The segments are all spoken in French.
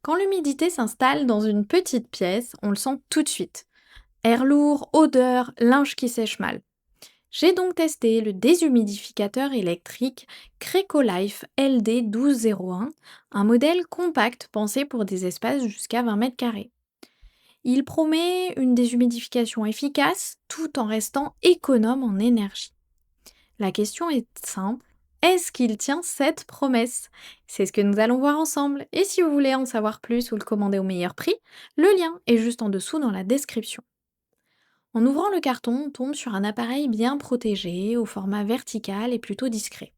Quand l'humidité s'installe dans une petite pièce, on le sent tout de suite. Air lourd, odeur, linge qui sèche mal. J'ai donc testé le déshumidificateur électrique Crecolife LD1201, un modèle compact pensé pour des espaces jusqu'à 20 mètres carrés. Il promet une déshumidification efficace tout en restant économe en énergie. La question est simple. Est-ce qu'il tient cette promesse? C'est ce que nous allons voir ensemble. Et si vous voulez en savoir plus ou le commander au meilleur prix, le lien est juste en dessous dans la description. En ouvrant le carton, on tombe sur un appareil bien protégé, au format vertical et plutôt discret.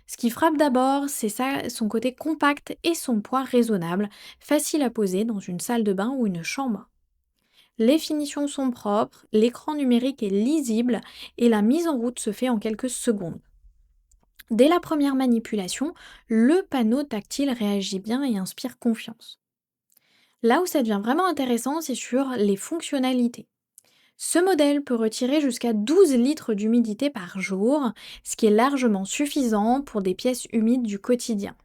Ce qui frappe d'abord, c'est son côté compact et son poids raisonnable, facile à poser dans une salle de bain ou une chambre. Les finitions sont propres, l'écran numérique est lisible et la mise en route se fait en quelques secondes. Dès la première manipulation, le panneau tactile réagit bien et inspire confiance. Là où ça devient vraiment intéressant, c'est sur les fonctionnalités. Ce modèle peut retirer jusqu'à 12 litres d'humidité par jour, ce qui est largement suffisant pour des pièces humides du quotidien.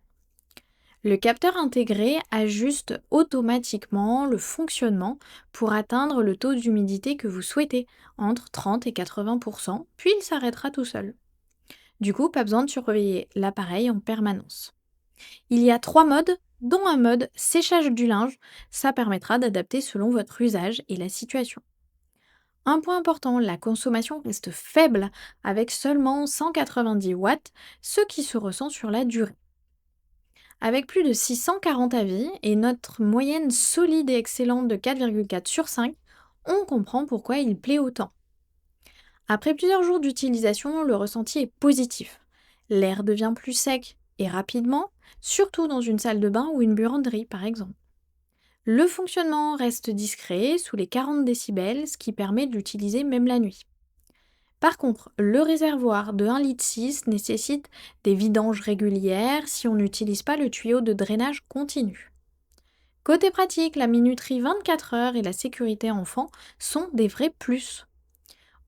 Le capteur intégré ajuste automatiquement le fonctionnement pour atteindre le taux d'humidité que vous souhaitez, entre 30 et 80%, puis il s'arrêtera tout seul. Du coup, pas besoin de surveiller l'appareil en permanence. Il y a 3 modes, dont un mode séchage du linge. Ça permettra d'adapter selon votre usage et la situation. Un point important, la consommation reste faible avec seulement 190 watts, ce qui se ressent sur la durée. Avec plus de 640 avis et notre moyenne solide et excellente de 4,4 sur 5, on comprend pourquoi il plaît autant. Après plusieurs jours d'utilisation, le ressenti est positif. L'air devient plus sec et rapidement, surtout dans une salle de bain ou une buanderie par exemple. Le fonctionnement reste discret, sous les 40 décibels, ce qui permet de l'utiliser même la nuit. Par contre, le réservoir de 1,6 litre nécessite des vidanges régulières si on n'utilise pas le tuyau de drainage continu. Côté pratique, la minuterie 24 heures et la sécurité enfant sont des vrais plus.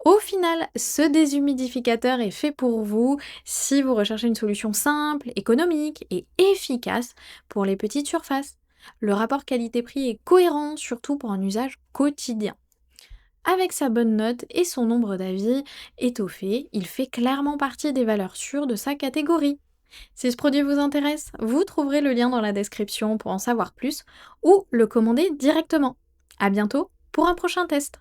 Au final, ce déshumidificateur est fait pour vous si vous recherchez une solution simple, économique et efficace pour les petites surfaces. Le rapport qualité-prix est cohérent, surtout pour un usage quotidien. Avec sa bonne note et son nombre d'avis étoffé, il fait clairement partie des valeurs sûres de sa catégorie. Si ce produit vous intéresse, vous trouverez le lien dans la description pour en savoir plus ou le commander directement. À bientôt pour un prochain test.